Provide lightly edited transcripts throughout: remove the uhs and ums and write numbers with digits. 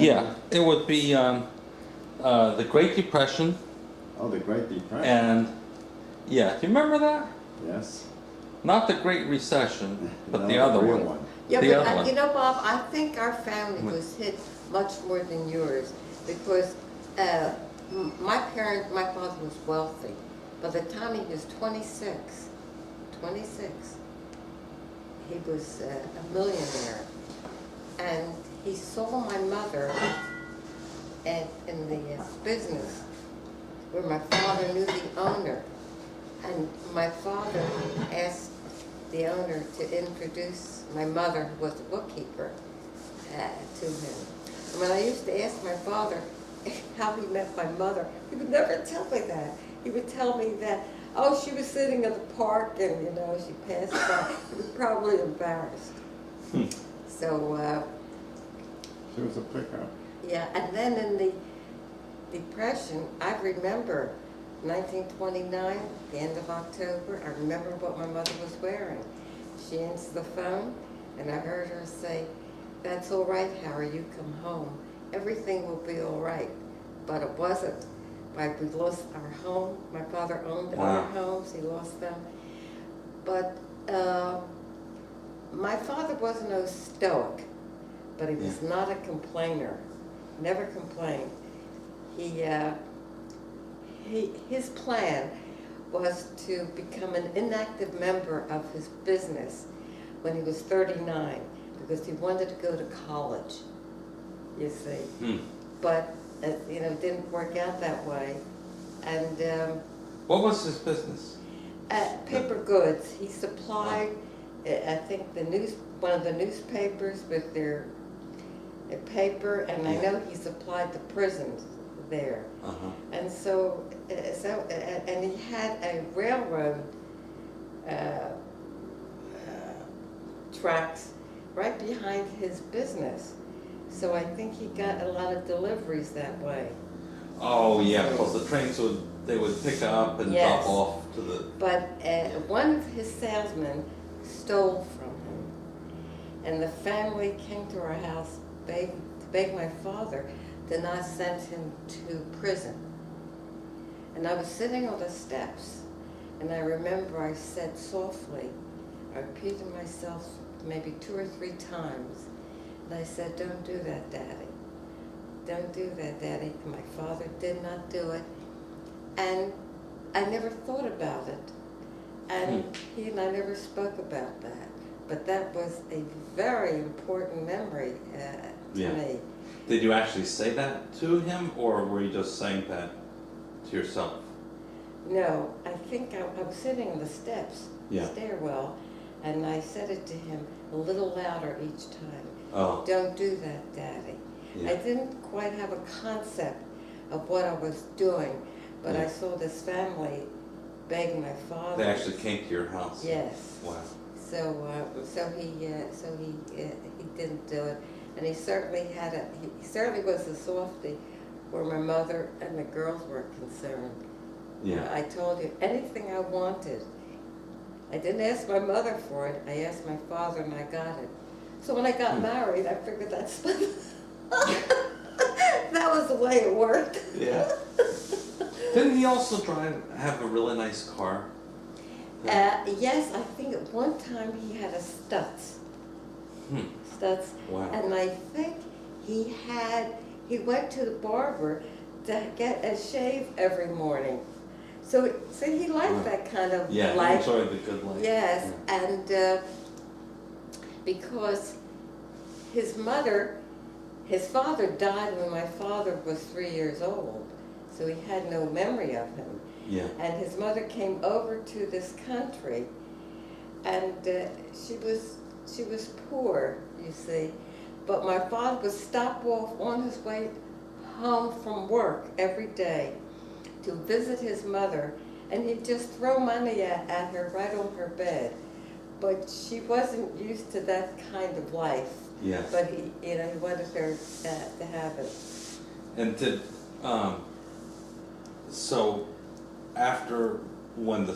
Yeah, it would be the Great Depression, Oh, the Great Depression. and yeah, do you remember that? Yes. Not the Great Recession, but No, the other real one. Yeah, The but other one. you know, Bob, I think our family was hit much more than yours because my father was wealthy. By the time he was 26, he was a millionaire. And he saw my mother in the business where my father knew the owner. And my father asked the owner to introduce my mother, who was the bookkeeper, to him. And when I used to ask my father how he met my mother, he would never tell me that. He would tell me that, oh, she was sitting in the park and, you know, she passed by. He was probably embarrassed. So, She was a pickup. yeah, and then in the Depression, I remember 1929, the end of October, I remember what my mother was wearing. She answered the phone, and I heard her say, "That's all right, Harry, you come home. Everything will be all right." But it wasn't. We lost our home. My father owned other homes. He lost them. But my father wasn't no stoic, but he was not a complainer. Never complained. His plan was to become an inactive member of his business when he was 39 because he wanted to go to college, you see. But, you know, it didn't work out that way. And What was his business? paper goods. He supplied, I think, one of the newspapers with their paper, and I know he supplied the prisons there. And so, and he had a railroad tracks right behind his business. So I think he got a lot of deliveries that way. Oh yeah, because the trains they would pick up and drop off to the. But one of his salesmen stole from him, and the family came to our house to beg my father to not send him to prison. And I was sitting on the steps, and I remember I said softly, I repeated myself maybe 2 or 3 times, and I said, "Don't do that, Daddy. Don't do that, Daddy." And my father did not do it, and I never thought about it. And he and I never spoke about that. But that was a very important memory to me. Did you actually say that to him, or were you just saying that to yourself? No, I think I was sitting on the steps, stairwell, and I said it to him a little louder each time. Oh. "Don't do that, Daddy." I didn't quite have a concept of what I was doing, but I saw this family beg my father. They actually came to your house? Yes. Wow. So he didn't do it, and he certainly was a softie where my mother and the girls were concerned. Yeah. I told you anything I wanted. I didn't ask my mother for it. I asked my father, and I got it. So when I got married, I figured that's that was the way it worked. Yeah. Didn't he also have a really nice car? Yes, I think at one time he had a Stutz. Stutz. Wow. And I think he went to the barber to get a shave every morning. So he liked that kind of life. He enjoyed the good life. Yes, and because his father died when my father was 3 years old, so he had no memory of him. Yeah. And his mother came over to this country, and she was poor, you see. But my father would stop off on his way home from work every day to visit his mother, and he'd just throw money at her right on her bed. But she wasn't used to that kind of life. Yes. But he wanted her to have it. And so after when the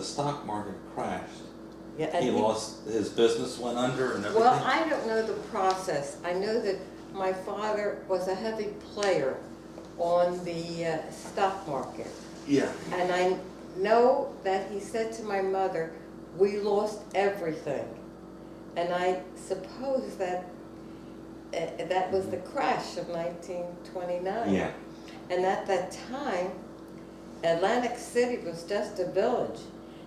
stock market crashed, Yeah, and he lost his business, went under, and everything. Well, I don't know the process. I know that my father was a heavy player on the stock market. Yeah. And I know that he said to my mother, we lost everything. And I suppose that that was the crash of 1929. Yeah. And at that time, Atlantic City was just a village.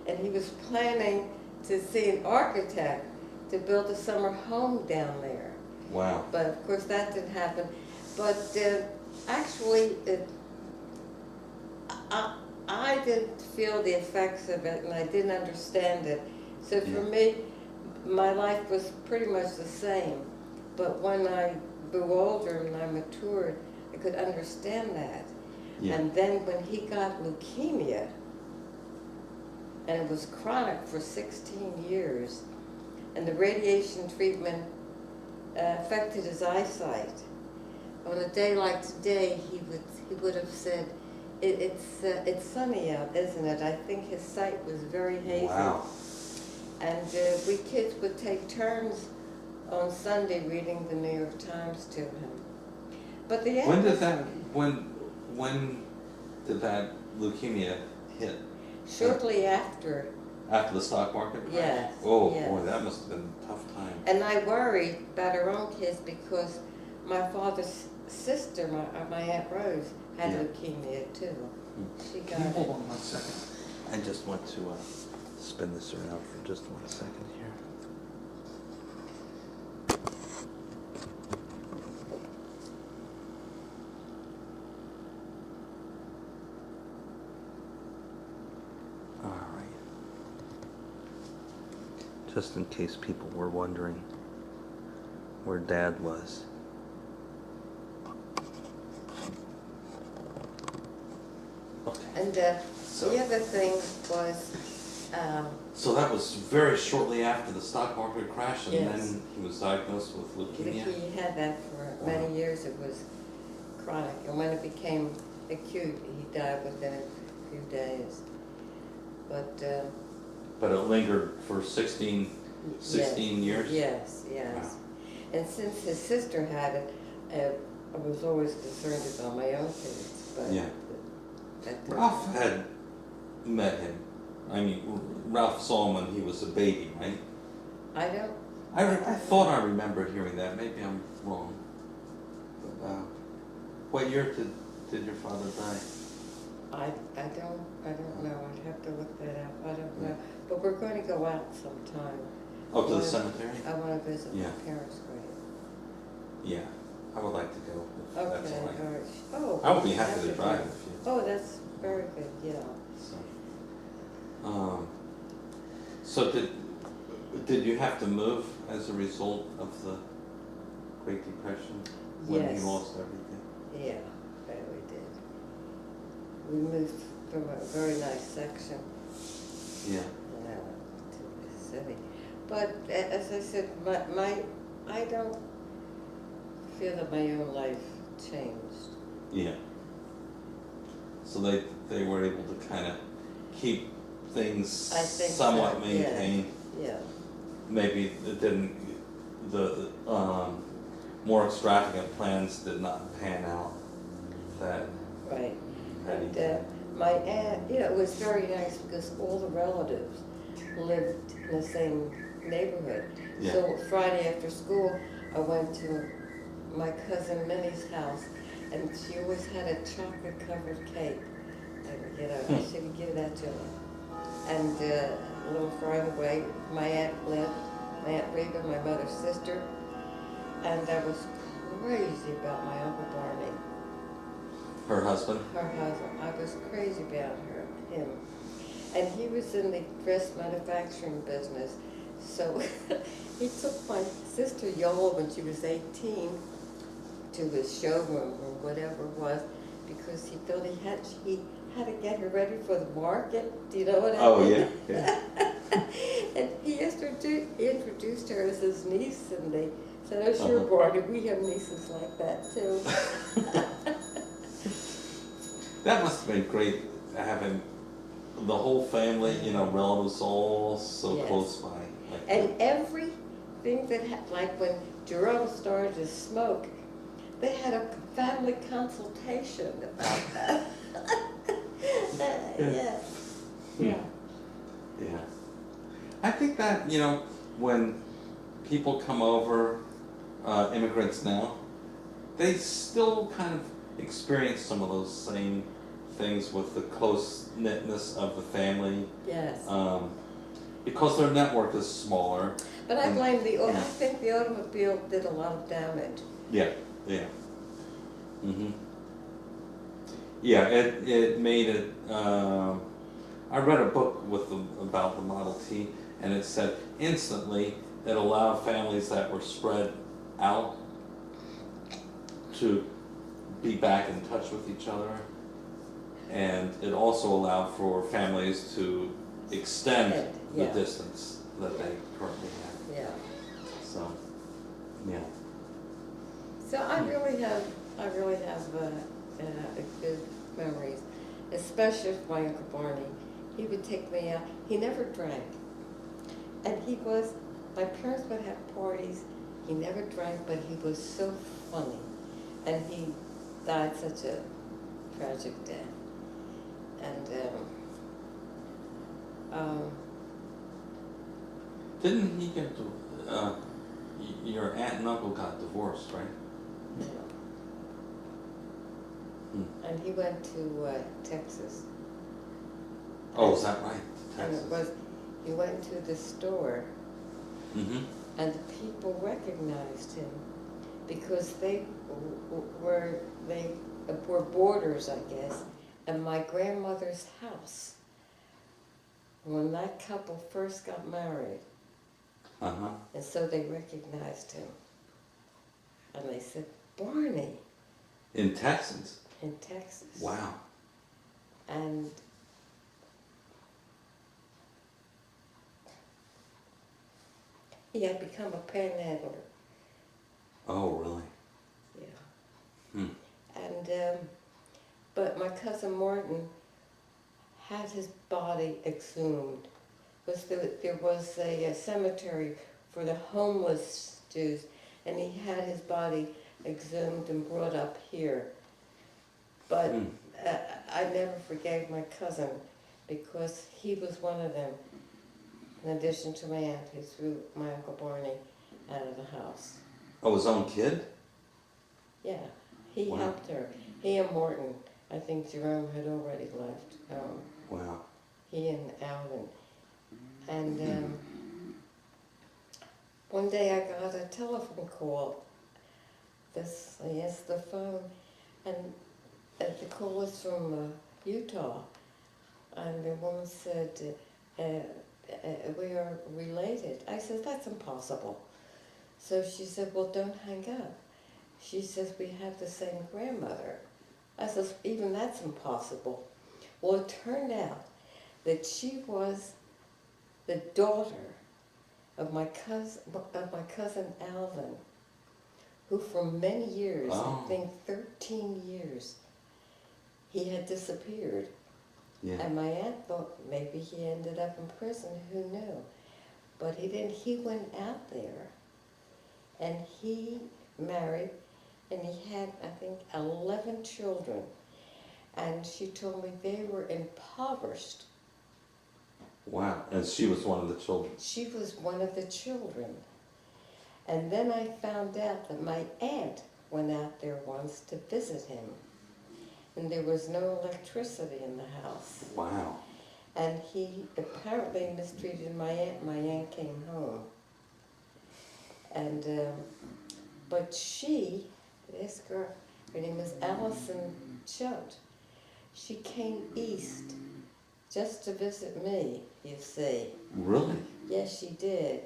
And he was planning to see an architect to build a summer home down there. Wow. But of course that didn't happen. But actually, I didn't feel the effects of it and I didn't understand it. So for me, my life was pretty much the same. But when I grew older and I matured, I could understand that. Yeah. And then when he got leukemia, and it was chronic for 16 years, and the radiation treatment affected his eyesight. On a day like today, he would have said, it's sunny out, isn't it? I think his sight was very hazy. Wow. And we kids would take turns on Sunday reading the New York Times to him. But the When did that leukemia hit? Shortly after. After the stock market crash? Yes. Oh yes. boy, that must have been a tough time. And I worried about our own kids because my father's sister, my Aunt Rose, had leukemia too. She got Can you hold it. on 1 second? I just want to spin this around for just 1 second here. All right. Just in case people were wondering where Dad was. Okay. And So- the other thing was, So that was very shortly after the stock market crash, and Yes. then he was diagnosed with leukemia. he had that for many years. It was chronic. And when it became acute, he died within a few days. But But it lingered for 16 years? Yes, yes. Wow. And since his sister had it, I was always concerned about my own kids. But Yeah. that- Ralph had met him. I mean, Ralph saw him when he was a baby, right? I don't. I thought I remembered hearing that. Maybe I'm wrong. But what year did your father die? I don't know. I'd have to look that up. I don't know. But we're going to go out sometime. Oh, to the Well, cemetery? I want to visit Yeah. my parents' grave. Yeah, I would like to go if that's Okay, all right. all right. Oh. I would be happy to that's drive okay. if you. Oh, that's very good, yeah. So did you have to move as a result of the Great Depression when Yes. you lost everything? Yeah, that we did. We moved from a very nice section Yeah. to the city. But as I said, I don't feel that my own life changed. Yeah. So they were able to kind of keep things I think somewhat so, yeah. maintained. Yeah, Maybe it didn't. The more extravagant plans did not pan out. That right. that And he- my aunt, it was very nice because all the relatives lived in the same neighborhood. Yeah. So Friday after school, I went to my cousin Minnie's house, and she always had a chocolate-covered cake. And, I should give that to her. And a little farther away, my aunt lived, my Aunt Reba, my mother's sister, and I was crazy about my Uncle Barney. her husband. Her husband. I was crazy about him. And he was in the dress manufacturing business. So he took my sister Yola when she was 18 to his showroom or whatever it was because he thought he had to get her ready for the market. Do you know what I mean? Oh yeah. Yeah. And he introduced her as his niece, and they said, "Oh, sure, Uh-huh. Barney, we have nieces like that too." That must have been great having the whole family, relatives all so Yes. close by. Like And everything that like when Jerome started to smoke, they had a family consultation about that. Yeah. Yeah. Yeah. I think that, when people come over, immigrants now, they still kind of experience some of those same things with the close-knitness of the family, Yes. because their network is smaller. But I blame I Yeah. think the automobile did a lot of damage. Yeah, yeah. Yeah, it made it, I read a book about the Model T, and it said instantly it allowed families that were spread out to be back in touch with each other. And it also allowed for families to extend the Yeah. distance that they currently have. Yeah. So, yeah. So I really have good memories, especially with my Uncle Barney. He would take me out. He never drank, and my parents would have parties. He never drank, but he was so funny, and he died such a tragic death. And Didn't he get your aunt and uncle got divorced, right? and he went to Texas. Oh, is that right? And Texas. he went to the store, Mm-hmm. and the people recognized him because they were boarders, I guess, at my grandmother's house when that couple first got married. Uh-huh. And so they recognized him. And they said, Barney, In Texas? in Texas. Wow. And he had become a panhandler. Oh, really? Yeah. And, but my cousin Martin had his body exhumed. There was a cemetery for the homeless Jews, and he had his body exhumed and brought up here. But I never forgave my cousin because he was one of them, in addition to my aunt who threw my Uncle Barney out of the house. Oh, his own kid? Yeah, he Wow. helped her. He and Morton, I think Jerome had already left. Wow. He and Alvin. And one day I got a telephone call. Yes, the phone, and the call was from Utah. And the woman said, we are related. I said, that's impossible. So she said, well, don't hang up. She says, we have the same grandmother. I says, even that's impossible. Well, it turned out that she was the daughter of my cousin Alvin, who for many years, Oh. I think 13 years, he had disappeared. Yeah. And my aunt thought maybe he ended up in prison, who knew? But he didn't. He went out there, and he married, and he had, I think, 11 children. And she told me they were impoverished. Wow. And she was one of the children. She was one of the children. And then I found out that my aunt went out there once to visit him. And there was no electricity in the house. Wow. And he apparently mistreated my aunt. My aunt came home. And, but this girl, her name was Allison Choate. She came east just to visit me, you see. Really? Yes, she did.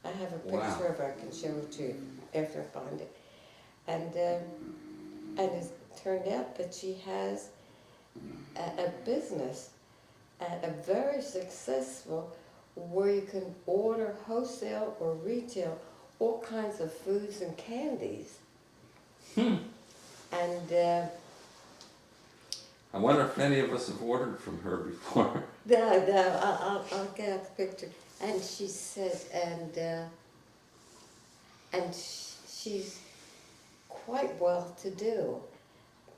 I have a picture Wow. of her. I can show it to you after I find it. And it turned out that she has a business, a very successful, where you can order wholesale or retail all kinds of foods and candies. And I wonder if any of us have ordered from her before. I'll get a picture. And she said, and she's quite well to do,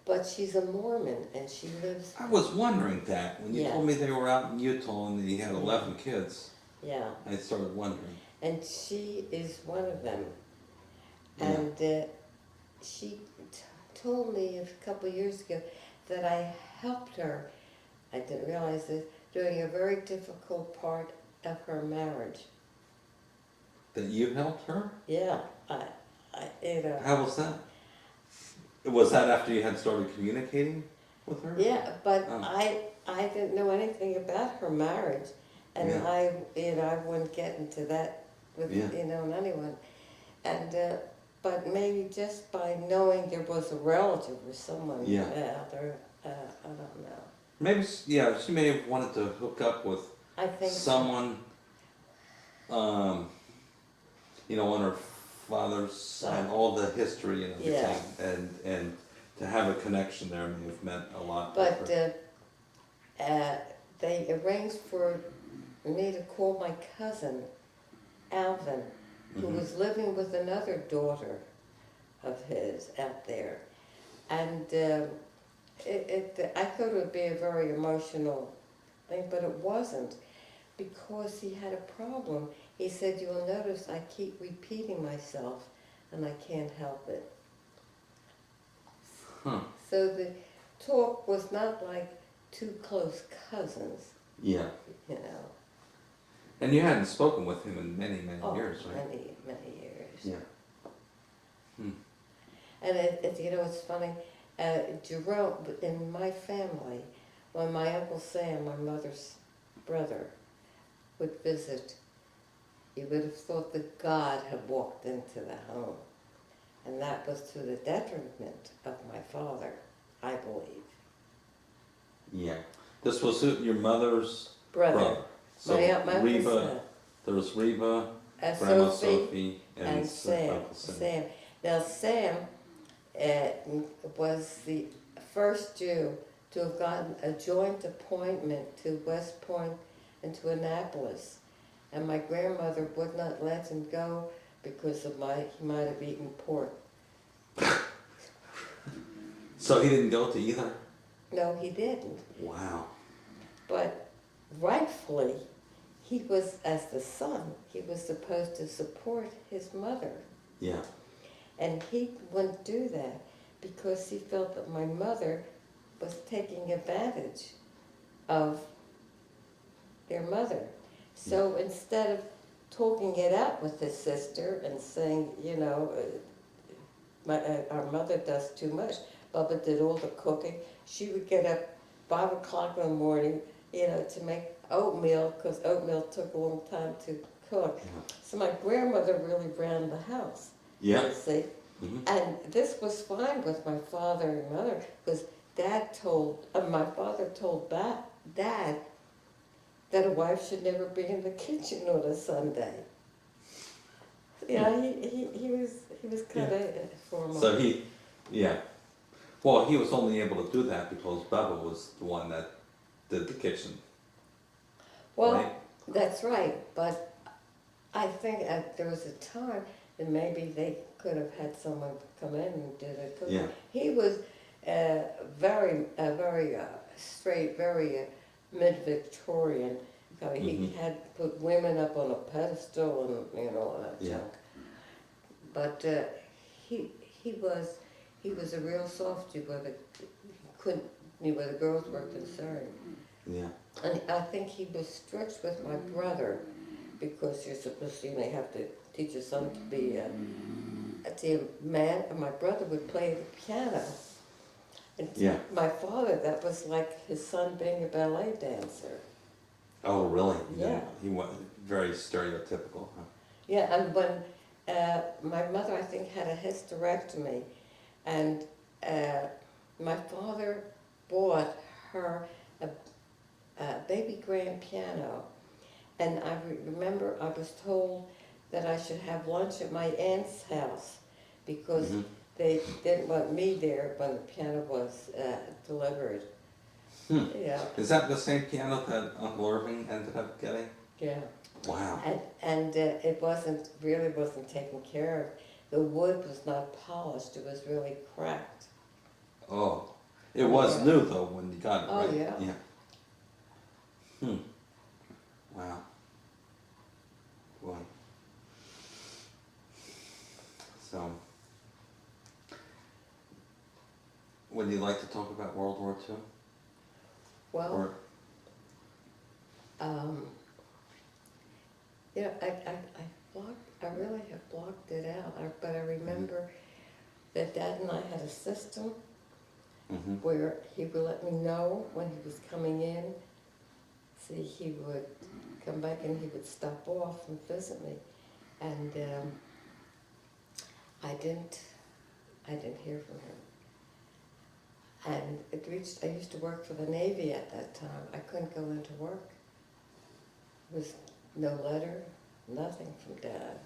but she's a Mormon and she lives. I was wondering that when you Yeah. told me they were out in Utah and he had 11 kids. Yeah, I started wondering. and she is one of them. Yeah. And she told me a couple of years ago that I helped her, I didn't realize this, during a very difficult part of her marriage. That you helped her? Yeah, you know. How was that? Was that after you had started communicating with her? Yeah, but Oh. I didn't know anything about her marriage, and Yeah. I wouldn't get into that with Yeah. anyone, and but maybe just by knowing there was a relative or someone Yeah. out there, I don't know. Maybe, she may have wanted to hook up with I think someone, on her father's side, all the history and everything, and to have a connection there may have meant a lot. But they arranged for me to call my cousin, Alvin, who Mhm. was living with another daughter of his out there. And I thought it would be a very emotional thing, but it wasn't, because he had a problem. He said, "You'll notice I keep repeating myself, and I can't help it." Huh. So the talk was not like two close cousins, Yeah. you know. And you hadn't spoken with him in many, many Oh, years, right? many years. Yeah. And it's funny, Jerome, in my family, when my Uncle Sam, my mother's brother, would visit, you would have thought that God had walked into the home. And that was to the detriment of my father, I believe. Yeah. This was your mother's Brother. brother. So My Uncle Reba, Sam. there was Reba, Grandma Sophie, and Sam. Uncle Sam. Sam. Now Sam was the first Jew to have gotten a joint appointment to West Point and to Annapolis, and my grandmother would not let him go because of he might have eaten pork. So he didn't go to either? No, he didn't. Wow. But rightfully, he was, as the son, he was supposed to support his mother. Yeah. And he wouldn't do that because he felt that my mother was taking advantage of their mother. So instead of talking it out with his sister and saying, our mother does too much, Bubba did all the cooking, she would get up 5 o'clock in the morning, to make oatmeal, because oatmeal took a long time to cook. Yeah. So my grandmother really ran the house. Yeah. You see? Mm-hmm. And this was fine with my father and mother, because my father told Dad that a wife should never be in the kitchen on a Sunday. Yeah, he was kind of formal. So well, he was only able to do that because Bubba was the one that did the kitchen. Well, right? that's right, but I think there was a time that maybe they could have had someone come in and do the cooking. Yeah. He was very straight, very mid-Victorian. He had put women up on a pedestal and all that junk. But he was a real softy where where the girls were concerned. Yeah. And I think he was strict with my brother because you're supposed to, have to teach your son to be a man, and my brother would play the piano. And my father, that was like his son being a ballet dancer. Oh, really? Yeah. He was very stereotypical, huh? Yeah, and when my mother, I think, had a hysterectomy, and my father bought her a baby grand piano, and I remember I was told that I should have lunch at my aunt's house because they didn't want me there when the piano was delivered. Yeah. Is that the same piano that Uncle Irving ended up getting? Yeah. Wow. And it really wasn't taken care of. the wood was not polished, it was really cracked. Oh, it was Yeah. new though when you got it, Oh, right? yeah. Hmm. Wow. Boy. So, would you like to talk about World War II? Well, Or, you know, I really have blocked it out, but I remember that Dad and I had a system mhm. where he would let me know when he was coming in. See, he would come back and he would stop off and visit me, and I didn't hear from him. And it reached, I used to work for the Navy at that time. I couldn't go into work. There was no letter, nothing from Dad.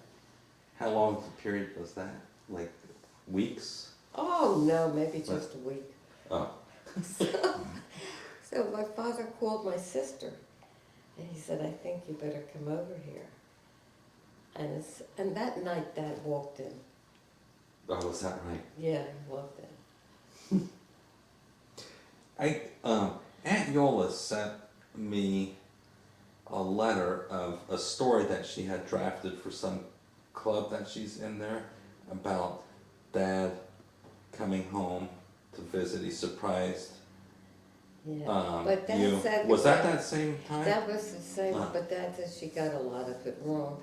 How long the period was that? Like weeks? Oh, no, maybe just a week. Oh. So my father called my sister, and he said, I think you better come over here. And that night, Dad walked in. Oh, was that right? Yeah, he walked in. Aunt Yola sent me a letter of a story that she had drafted for some club that she's in there about Dad coming home to visit. He surprised Yeah, but Dad you. said Was that same time? That was the same, Ah. but Dad said she got a lot of it wrong.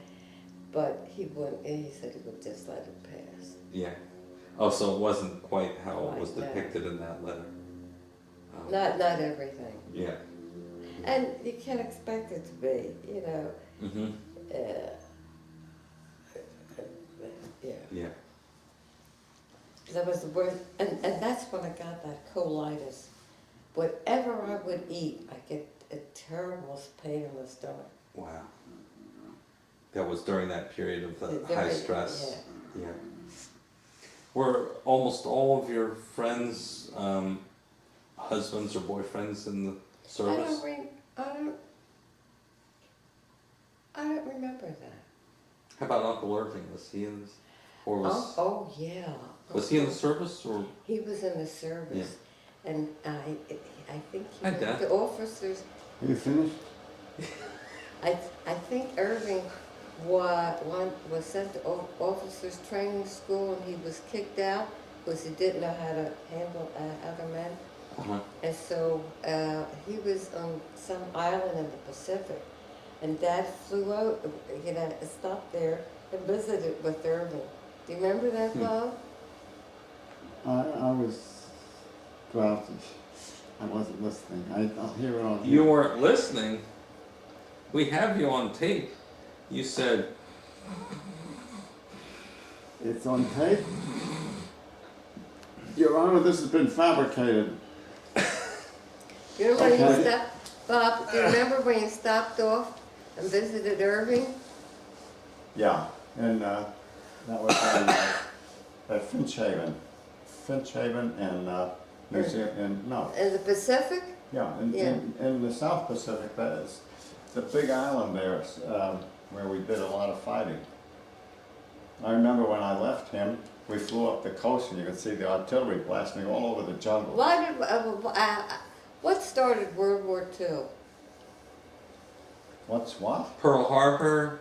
But he wouldn't. He said he would just let it pass. Yeah. Oh, so it wasn't quite how it Like was that. depicted in that letter. Not everything, Yeah. and you can't expect it to be. You know. Mhm. Yeah. Yeah. That was the worst, and that's when I got that colitis. Whatever I would eat, I get a terrible pain in the stomach. Wow. That was during that period of the During- high stress. yeah. Yeah. Were almost all of your friends husbands or boyfriends in the service? I don't remember that. How about Uncle Irving? Was he in this? Or was Oh yeah. was he in the service or? He was in the service, and I think he Hi, went Dad. to officers. Are you finished? I think Irving was sent to officers training school, and he was kicked out because he didn't know how to handle other men. Uh-huh. And so he was on some island in the Pacific, and Dad flew out, stopped there and visited with Irving. Do you remember that, Bob? I was drowsy. I wasn't listening. I'll hear it on here. You weren't listening. We have you on tape. You said, It's on tape? Your Honor, this has been fabricated. You remember when you Okay. stopped, Bob, do you remember when you stopped off and visited Irving? Yeah, and that was at Finch Haven. Finch Haven and New Zealand, and no, In the Pacific? yeah, Yeah. in the South Pacific, that is the big island there, where we did a lot of fighting. I remember when I left him, we flew up the coast and you could see the artillery blasting all over the jungle. What started World War II? What's what? Pearl Harbor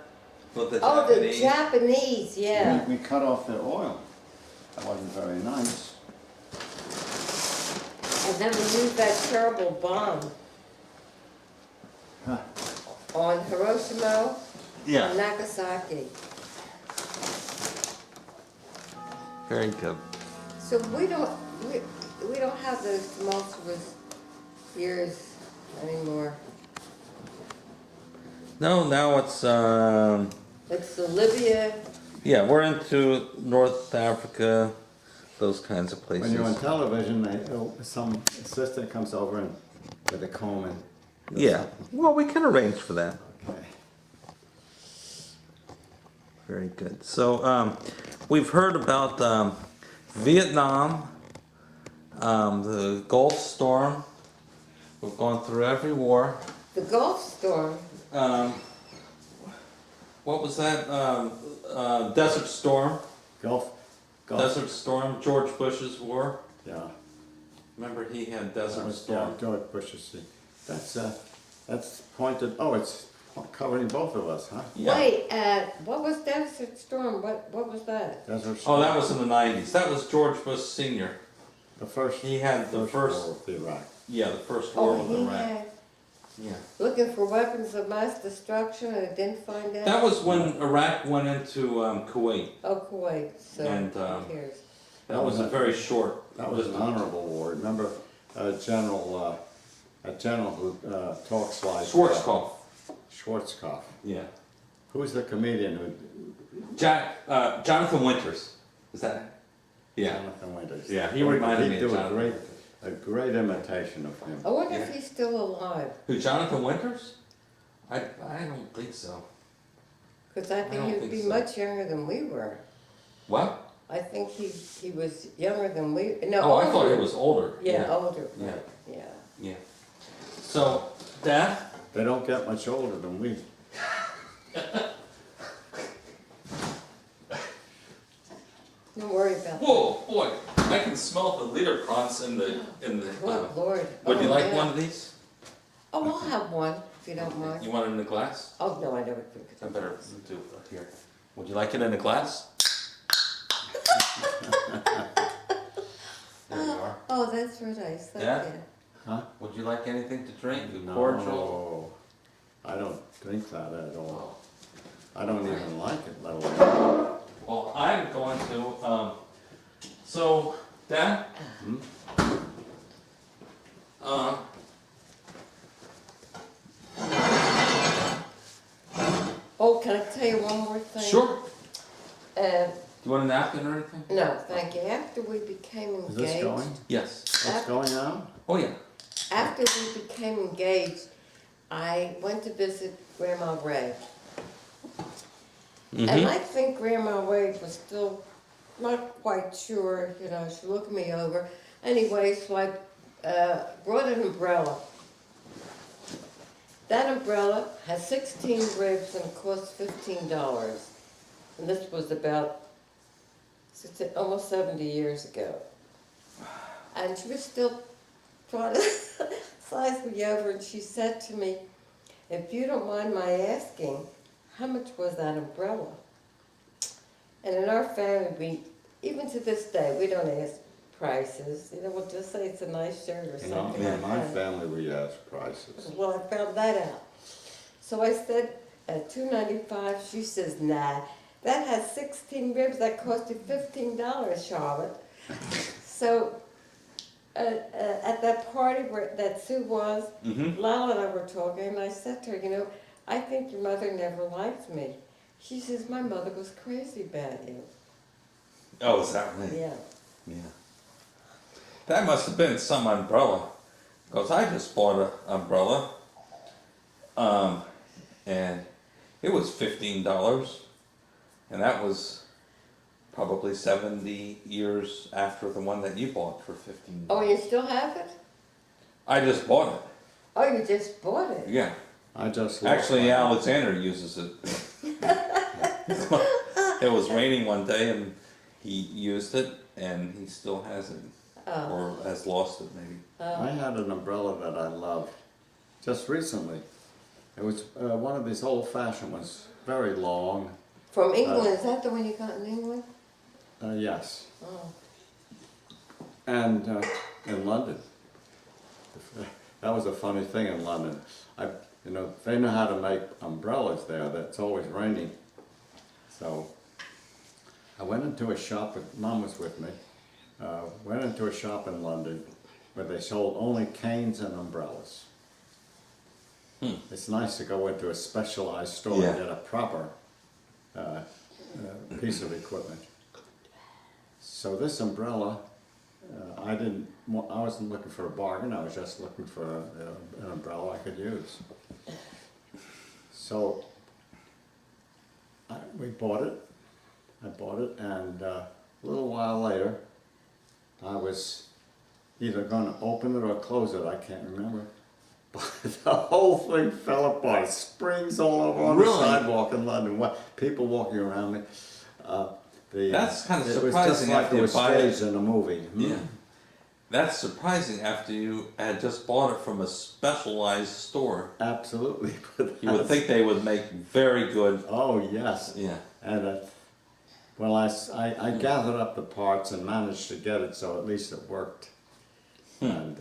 with the Oh, the Japanese. Japanese, yeah. We cut off their oil. That wasn't very nice. And then we used that terrible bomb Huh. on Hiroshima Yeah. and Nagasaki. Very good. So we don't have those tumultuous years anymore. No, now it's It's the Libya. yeah, we're into North Africa, those kinds of places. When you're on television, some assistant comes over and with a comb and. does Yeah. something. Well, we can arrange for that. Okay. Very good. So we've heard about Vietnam, the Gulf Storm. We've gone through every war. The Gulf Storm. What was that? Desert Storm. Gulf. Desert Storm, George Bush's war. Yeah. Remember he had That Desert was, Storm? yeah, George Bush's seat. That's pointed, oh, it's covering both of us, huh? Yeah. Wait, what was Desert Storm? What was that? Desert Oh, Storm. that was in the 90s. That was George Bush Sr. The first. He had the first, war with Iraq. yeah, the first war Oh, with he Iraq. had Yeah. looking for weapons of mass destruction and didn't find out. That was when Iraq went into Kuwait. Oh, Kuwait. So And, who cares? That was a very short. That was an honorable war. Remember a general who talks like Schwarzkopf. Schwarzkopf. Yeah. Who's the comedian who? Jonathan Winters. Is that? Yeah. Jonathan Winters. Yeah, he reminded me He'd of do Jonathan. a great imitation of him. I wonder Yeah. if he's still alive. Who, Jonathan Winters? I don't think so. Because I I think don't he would think be so. much younger than we were. What? I think he was younger than we. No, Oh, I thought older. he was older. Yeah, older. Yeah. Yeah. Yeah. So, Dad? They don't get much older than we. Don't worry about that. Whoa, boy! I can smell the liederkranz in the. Oh, Lord. Would you Oh, like yeah. one of these? Oh, I'll have one if you don't mind. You want it in a glass? Oh, no, I never drink it. I better do it here. Would you like it in a glass? There you are. Oh, that's very nice. Thank Yeah? you. Huh? Would you like anything to drink? Cordial? No, I don't drink that at all. Oh. I don't even like it, let alone. Well, I'm going to, so, Dad? Hmm? Uh, Oh, can I tell you one more thing? sure. Uh, Do you want a napkin or anything? no, thank you. After we became Is engaged. this going? Yes. What's going on? Oh, yeah. After we became engaged, I went to visit Grandma Ray. And I think Grandma Ray was still not quite sure, you know, she looked me over. Anyway, so I brought an umbrella. That umbrella has 16 ribs and cost $15. And this was about almost 70 years ago. And she was still trying to size me over, and she said to me, if you don't mind my asking, how much was that umbrella? And in our family, even to this day, we don't ask prices. You know, we'll just say it's a nice shirt or You know, something in like my that. family, we ask prices. Well, I found that out. So I said, $2.95. She says, nah, that has 16 ribs. That cost you $15, Charlotte. So at that party that Sue was, Lala and I were talking, and I said to her, you know, I think your mother never liked me. She says, my mother was crazy about you. Oh, is that right? Yeah. Yeah. That must have been some umbrella, because I just bought an umbrella, and it was $15, and that was probably 70 years after the one that you bought for $15. Oh, you still have it? I just bought it. Oh, you just bought it? Yeah. I just Actually, Alexander uses it. It was raining one day, and he used it, and he still has it, or has lost it maybe. I had an umbrella that I loved just recently. It was one of these old-fashioned ones, very long. From England, is that the one you got in England? Yes, Oh. and in London. That was a funny thing in London. You know, they know how to make umbrellas there. That's always raining. So I went into a shop. Mom was with me. Went into a shop in London where they sold only canes and umbrellas. It's nice to go into a specialized store and get a proper piece of equipment. So this umbrella, I wasn't looking for a bargain. I was just looking for an umbrella I could use. So we bought it. I bought it, and a little while later, I was either going to open it or close it. I can't remember. But the whole thing fell apart. Springs all over on the sidewalk in London. People walking around me. That's kind of it was just surprising like after it you was buy it. staged in a movie. Yeah. That's surprising after you had just bought it from a specialized store. Absolutely. But You would think they would make very good. Oh, yes. Yeah. And well, I gathered up the parts and managed to get it so at least it worked. And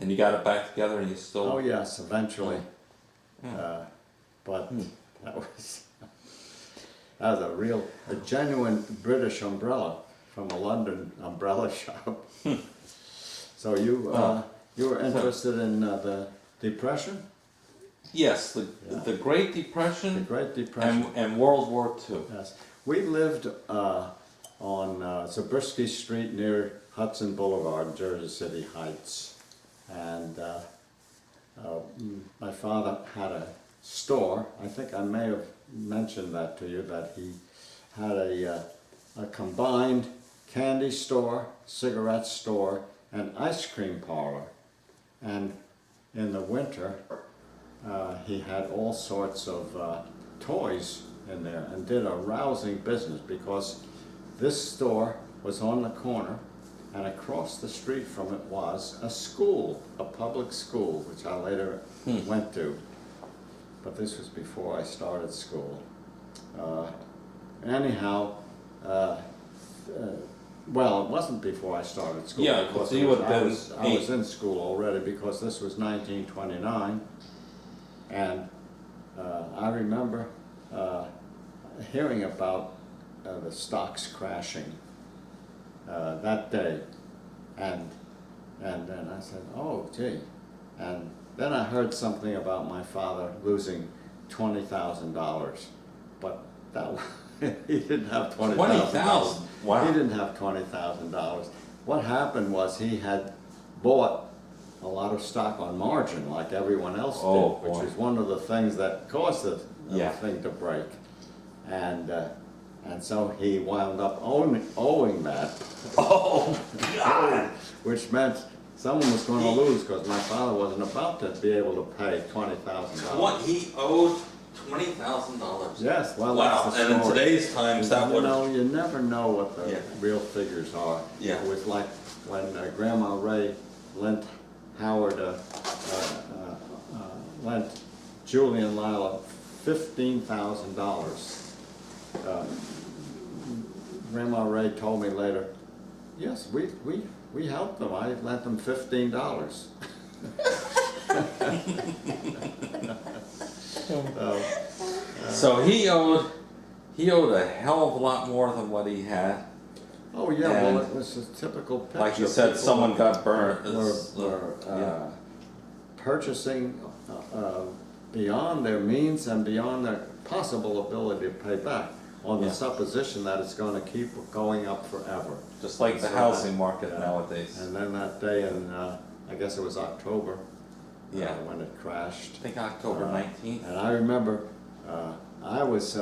And you got it back together and you still. oh yes, eventually. But that was a genuine British umbrella from a London umbrella shop. So you were interested in the Depression, Yes, the Great the Depression Great Depression. and World War II. Yes, we lived on Zabriskie Street near Hudson Boulevard, Jersey City Heights, and my father had a store. I think I may have mentioned that to you, that he had a combined candy store, cigarette store, and ice cream parlor. And in the winter, he had all sorts of toys in there and did a rousing business, because this store was on the corner, and across the street from it was a school, a public school, which I later went to. But this was before I started school. Anyhow, well, it wasn't before I started school. Yeah, because so you would have I been was in school already, because this was 1929, and I remember hearing about the stocks crashing that day, and then I said, oh gee, and then I heard something about my father losing $20,000, but that he didn't have $20,000. $20,000? Wow. He didn't have $20,000. What happened was he had bought a lot of stock on margin, like everyone else did, Oh, which boy. is one of the things that caused the Yeah. thing to break, and so he wound up owing that. Oh, God! Which meant someone was going to lose, because my father wasn't about to be able to pay $20,000. What, he owed $20,000? Yes, well, Wow, that's the and in story. today's times, that You would know, you never know what the Yeah. real figures are. Yeah. It was like when Grandma Ray lent Howard, lent Julie and Lila $15,000. Grandma Ray told me later, yes, we helped them. I lent them $15. So he owed a hell of a lot more than what he had. Oh yeah, well, And it was a typical picture. Like you said, People someone got burnt. were Yeah. purchasing beyond their means and beyond their possible ability to pay back, on the Yeah. supposition that it's going to keep going up forever. Just like the So housing market yeah. nowadays. And then that day in, I guess it was October, Yeah. when it crashed. I think October 19th. And I remember I was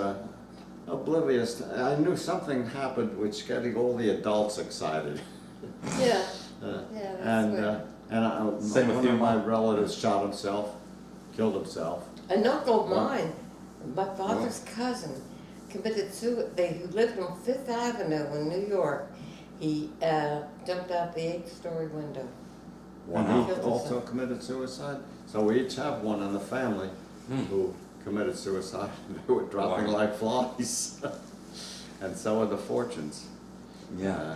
oblivious. I knew something happened which getting all the adults excited. Yeah, Uh, yeah, that's and weird. Same with one you, of my Mom? relatives shot himself, killed himself. An uncle of mine, my father's cousin, committed suicide. Who lived on Fifth Avenue in New York. He jumped out the 8th-story window. And Wow. he also committed suicide. So we each have one in the family who committed suicide. They were dropping Wow. like flies. And so are the fortunes. Yeah.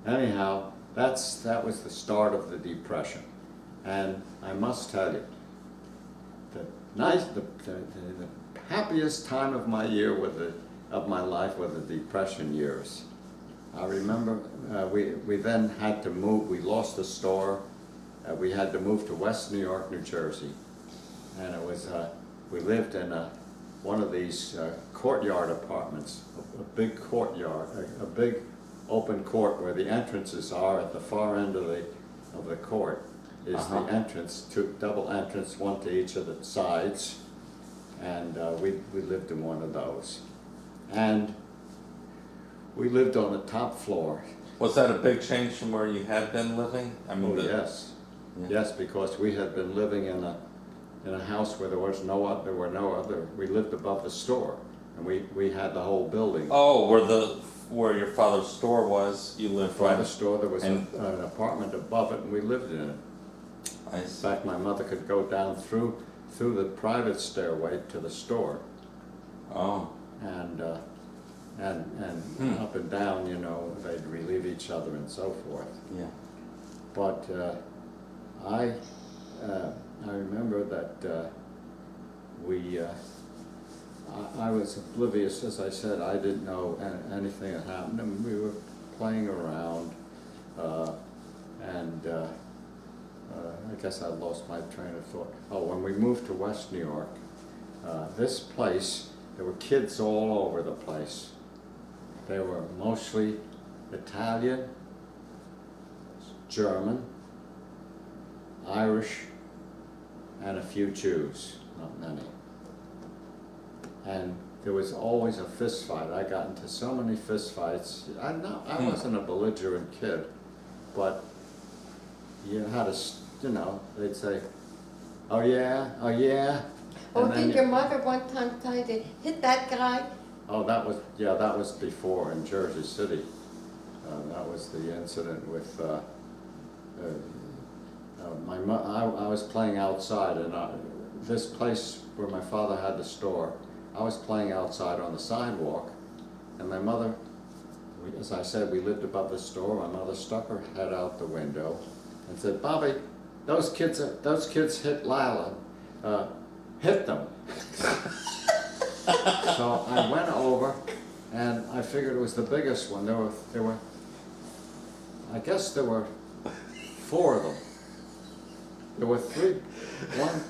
Anyhow, that was the start of the Depression. And I must tell you, the happiest time of my year of my life were the Depression years. I remember we then had to move. We lost the store. We had to move to West New York, New Jersey, and it was we lived in one of these courtyard apartments, a big courtyard, a big open court where the entrances are at the far end of the court is the entrance, double entrance, one to each of the sides, and we lived in one of those, and we lived on the top floor. Was that a big change from where you had been living? I mean, Oh yes, yes, because we had been living in a house where there were no other. We lived above the store, and we had the whole building. Oh, where the where your father's store was, you lived By right. the store, there was And- an apartment above it, and we lived in it. I In see. fact, my mother could go down through the private stairway to the store, Oh, and Hmm. up and down, you know, they'd relieve each other and so forth. yeah. But I remember that I was oblivious, as I said. I didn't know anything that happened, and we were playing around, and I guess I lost my train of thought. Oh, when we moved to West New York, this place, there were kids all over the place. They were mostly Italian, German, Irish, and a few Jews, not many. And there was always a fist fight. I got into so many fist fights. I wasn't a belligerent kid, but you had to, you know, they'd say, "Oh yeah, oh yeah." Oh, And then did your mother one time tell you to hit that guy? Oh, that was before in Jersey City. That was the incident with I was playing outside, and this place where my father had the store, I was playing outside on the sidewalk, and my mother, as I said, we lived above the store. My mother stuck her head out the window and said, "Bobby, those kids hit Lila. Hit them." So I went over, and I figured it was the biggest one. I guess there were 4 of them. There were 3. One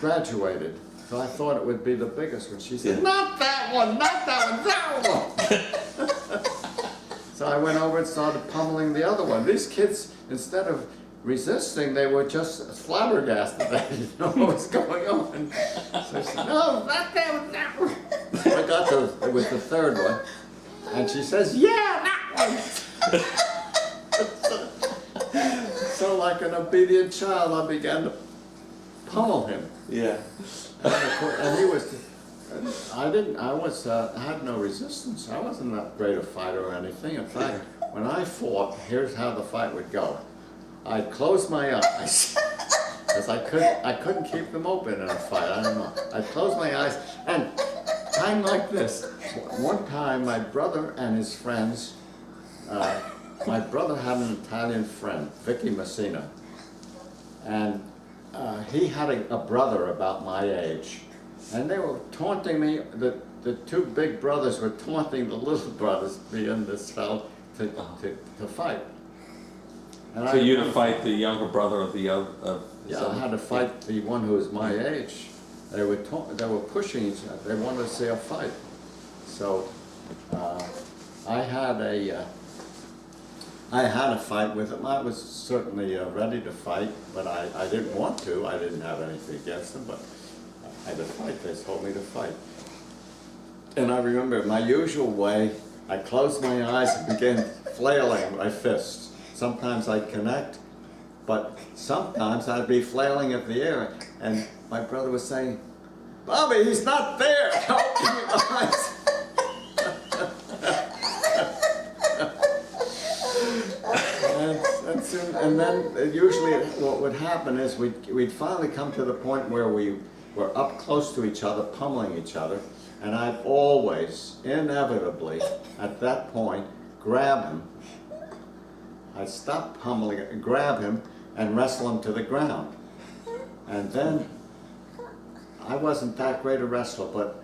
graduated, so I thought it would be the biggest one. She said, Yeah. "Not that one, not that one, that one." So I went over and started pummeling the other one. These kids, instead of resisting, they were just flabbergasted. They didn't know what was going on. So I said, "No, not that one, that one." So I got it was the 3rd one, and she says, "Yeah, that one." So like an obedient child, I began to pummel him. Yeah. And he was, I had no resistance. I wasn't that great a fighter or anything. In fact, when I fought, here's how the fight would go. I'd close my eyes, because I couldn't keep them open in a fight, I don't know. I'd close my eyes, and time like this. One time, my brother and his friends, my brother had an Italian friend, Vicky Messina, and he had a brother about my age, and they were taunting me. The 2 big brothers were taunting the little brothers, me and this fellow, to fight. And So you to fight the younger brother of the other? Yeah, I had to fight the one who was my age. They were pushing each other. They wanted to see a fight. So I had a fight with him. I was certainly ready to fight, but I didn't want to. I didn't have anything against him, but I had to fight. They told me to fight. And I remember my usual way, I closed my eyes and began flailing my fists. Sometimes I'd connect, but sometimes I'd be flailing at the air, and my brother was saying, "Bobby, he's not there! Don't keep your eyes." And then usually what would happen is we'd finally come to the point where we were up close to each other, pummeling each other, and I'd always, inevitably, at that point, grab him. I'd stop pummeling and grab him and wrestle him to the ground. And then, I wasn't that great a wrestler, but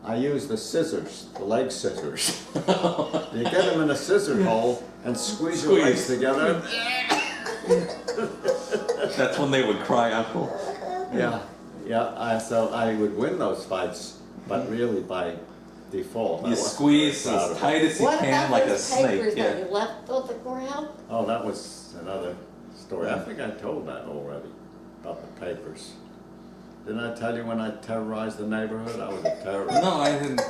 I used the scissors, the leg scissors. You get him in a scissor hole and squeeze your legs together. That's when they would cry uncle. Yeah. So I would win those fights, but really by default. You squeeze as tight as you can, like a snake. What about those papers that Yeah. you left on the ground? Oh, that was another story. I think I told that already, about the papers. Didn't I tell you when I terrorized the neighborhood? I was a terrorist. No, I didn't.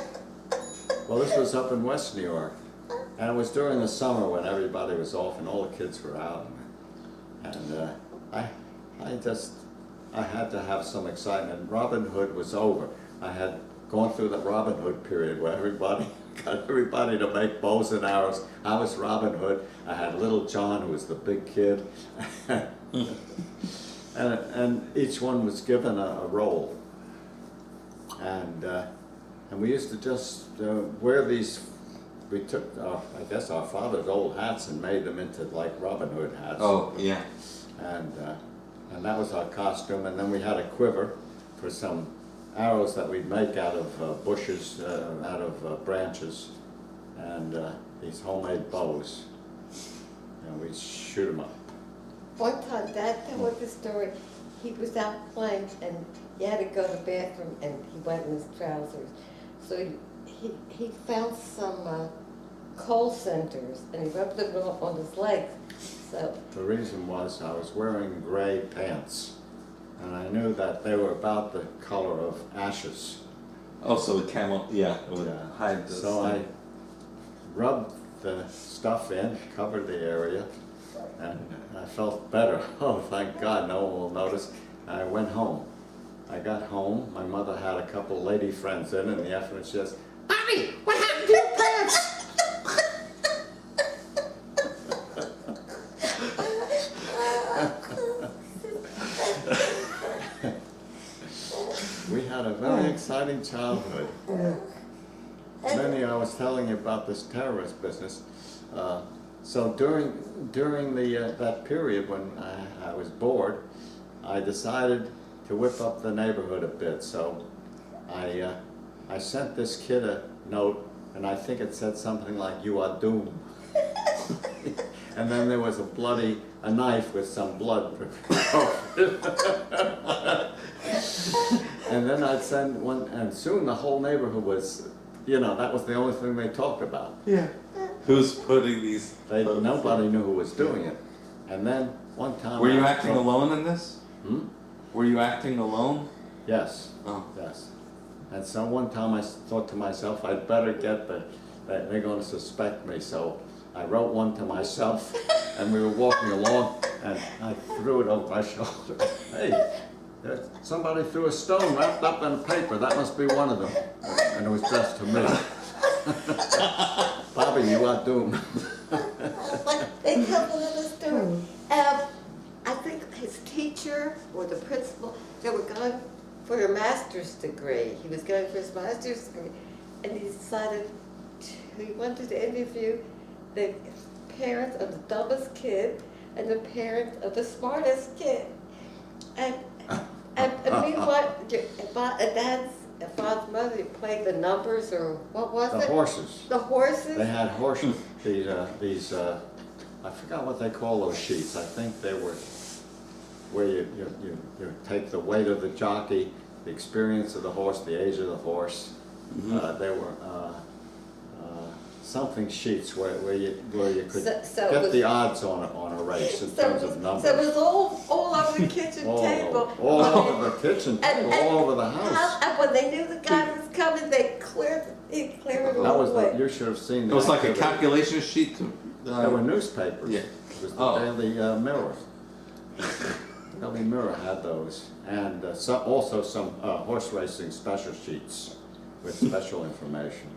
Well, this was up in West New York, and it was during the summer when everybody was off and all the kids were out. And I had to have some excitement. Robin Hood was over. I had gone through the Robin Hood period where everybody got everybody to make bows and arrows. I was Robin Hood. I had Little John, who was the big kid. and each one was given a role. And we used to just wear these, we took, I guess, our father's old hats and made them into like Robin Hood hats. Oh, yeah. And that was our costume. And then we had a quiver for some arrows that we'd make out of bushes, out of branches, and these homemade bows. And we'd shoot them up. One time, Dad told the story. He was out playing and he had to go to the bathroom and he went in his trousers. So he found some coal centers and he rubbed them on his legs. So the reason was I was wearing gray pants, and I knew that they were about the color of ashes. Oh, so the camel, yeah, it would hide the So I rubbed the stuff in, covered the area, and I felt better. Oh, thank God, no one will notice. I went home. I got home, my mother had a couple lady friends in the afternoon. She says, "Bobby, what happened to your pants?" We had a very exciting childhood. Then I was telling you about this terrorist business. So during that period when I was bored, I decided to whip up the neighborhood a bit. So I sent this kid a note, and I think it said something like, "You are doomed." And then there was a knife with some blood. And then I'd send one, and soon the whole neighborhood was, that was the only thing they talked about. Yeah. Who's putting these? Nobody knew who was doing it. And then one time... Were you acting alone in this? Hmm? Were you acting alone? Yes. Oh. Yes. And so one time I thought to myself, I'd better get they're going to suspect me. So I wrote one to myself, and we were walking along, and I threw it over my shoulder. Hey, somebody threw a stone wrapped up in paper. That must be one of them. And it was addressed to me. Bobby, you are doomed. they tell another story. I think his teacher or the principal, they were going for a master's degree. He was going for his master's degree, and he decided he wanted to interview the parents of the dumbest kid and the parents of the smartest kid. And meanwhile, Dad's mother played the numbers, or what was it? The horses. The horses? They had horses. These I forgot what they call those sheets. I think they were where you take the weight of the jockey, the experience of the horse, the age of the horse. Mm-hmm. They were something sheets where you could get the odds on a race in terms of numbers. So it was all over the kitchen table. All over the kitchen table, all over the house. And when they knew the guy was coming, they cleared it That all was away. you should have seen. It was like a calculation sheet. There were newspapers. Yeah. It was the Daily Mirror. Daily Mirror had those, and also some horse racing special sheets with special information.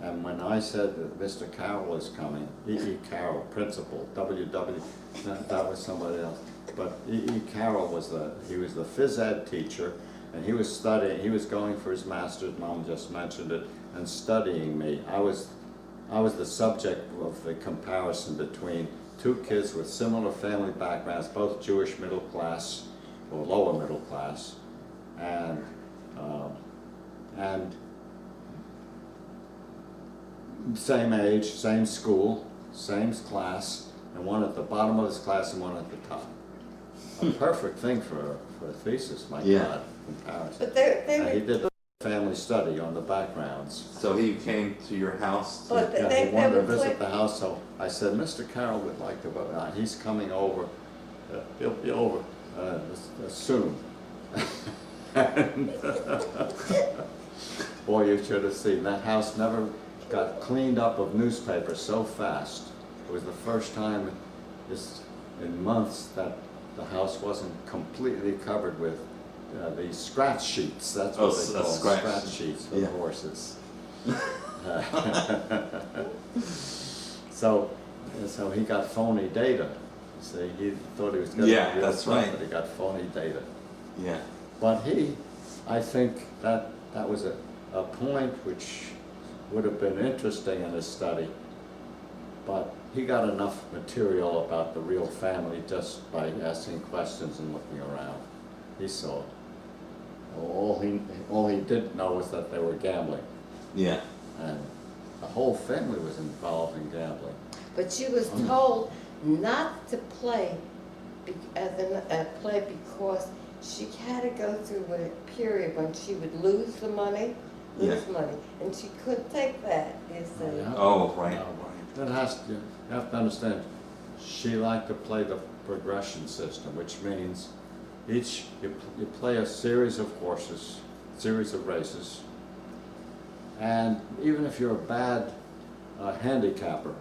And when I said that Mr. Carroll is coming, E.E. Carroll, principal, W.W., that was somebody else. But E.E. Carroll was the phys ed teacher, and he was studying, he was going for his master's, Mom just mentioned it, and studying me. I was the subject of the comparison between two kids with similar family backgrounds, both Jewish middle class, or lower middle class, and same age, same school, same class, and one at the bottom of his class and one at the top. A perfect thing for a thesis, my God, comparison. But he did a family study on the backgrounds. So he came to your house? He wanted to visit the house, so I said, Mr. Carroll would like to, he's coming over, he'll be over soon. And, boy, you should have seen, that house never got cleaned up of newspapers so fast. It was the first time in months that the house wasn't completely covered with these scratch sheets. That's what they call scratch sheets for the horses. So he got phony data. See, he thought he was getting Yeah, real that's stuff, right. but he got phony data. Yeah. But I think that was a point which would have been interesting in his study, but he got enough material about the real family just by asking questions and looking around. He saw it. All he did know was that they were gambling, Yeah. and the whole family was involved in gambling. But she was told not to play, play because she had to go through a period when she would lose the money, and she couldn't take that. You see. Yeah. Oh, right. No, you have to understand, she liked to play the progression system, which means you play a series of horses, series of races, and even if you're a bad handicapper,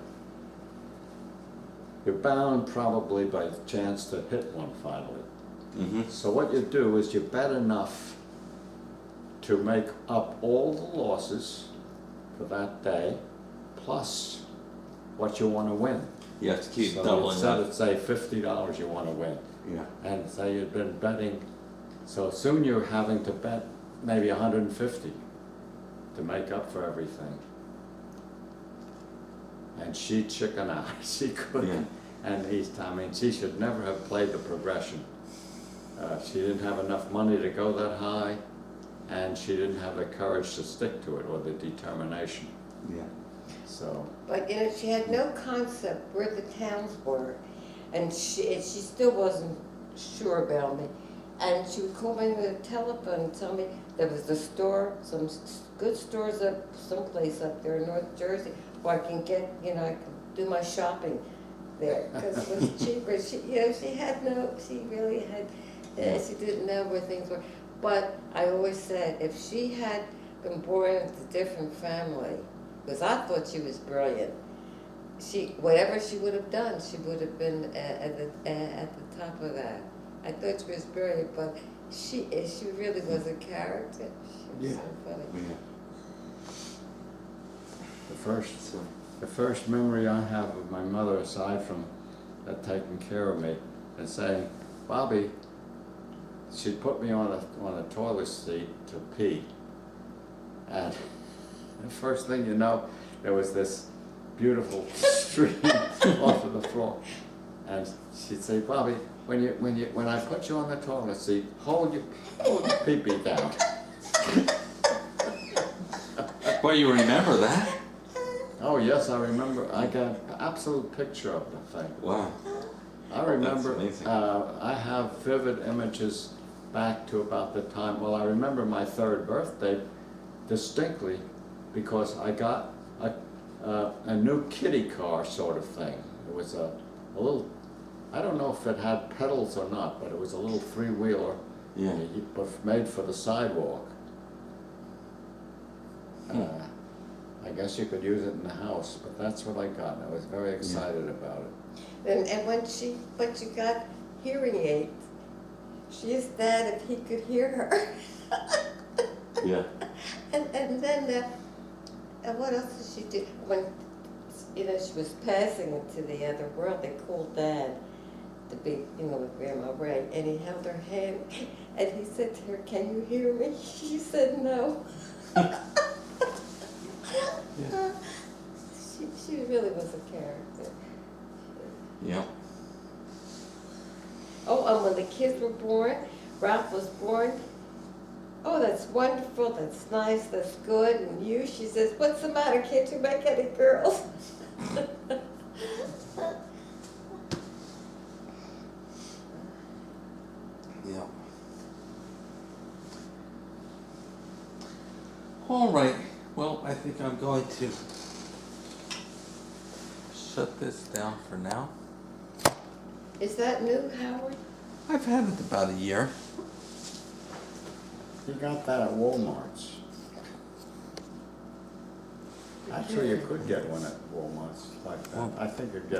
you're bound probably by chance to hit one finally. Mm-hmm. So what you do is you bet enough to make up all the losses for that day, plus what you want to win. You have to keep So doubling instead that. of say $50 you want to win, Yeah. and say you've been betting, so soon you're having to bet maybe 150 to make up for everything. And she chickened out. She couldn't. And she should never have played the progression. She didn't have enough money to go that high, and she didn't have the courage to stick to it or the determination. Yeah. So. But she had no concept where the towns were, and she still wasn't sure about me. And she would call me on the telephone and tell me there was a store, some good stores up someplace up there in North Jersey, where I can get, I can do my shopping there because it was cheaper. She really had, she didn't know where things were. But I always said if she had been born into a different family, because I thought she was brilliant, whatever she would have done, she would have been at the top of that. I thought she was brilliant, but she really was a character. She was so funny. Yeah. The first memory I have of my mother, aside from taking care of me and saying, Bobby, she'd put me on a toilet seat to pee, and the first thing you know, there was this beautiful stream off of the floor, and she'd say, Bobby, when I put you on the toilet seat, hold your pee-pee down. Well, you remember that? Oh yes, I remember. I got an absolute picture of the thing. Wow. I remember. That's amazing. I have vivid images back to about the time. Well, I remember my 3rd birthday distinctly because I got a new kiddie car sort of thing. It was a little. I don't know if it had pedals or not, but it was a little 3-wheeler. Yeah. But made for the sidewalk. I guess you could use it in the house, but that's what I got, and I was very excited about it. And when she got hearing aids, she asked Dad if he could hear her. Yeah. And then, what else did she do? When, she was passing into the other world, they called Dad to be, with Grandma Ray, and he held her hand, and he said to her, "Can you hear me?" She said no. Yeah. She really was a character. Yeah. Oh, and when the kids were born, Ralph was born. Oh, that's wonderful, that's nice, that's good. And you, she says, what's the matter? Can't you make any girls? Yeah. All right. Well, I think I'm going to shut this down for now. Is that new, Howard? I've had it about a year. You got that at Walmart's. Actually, you could get one at Walmart's like that. I think you'd get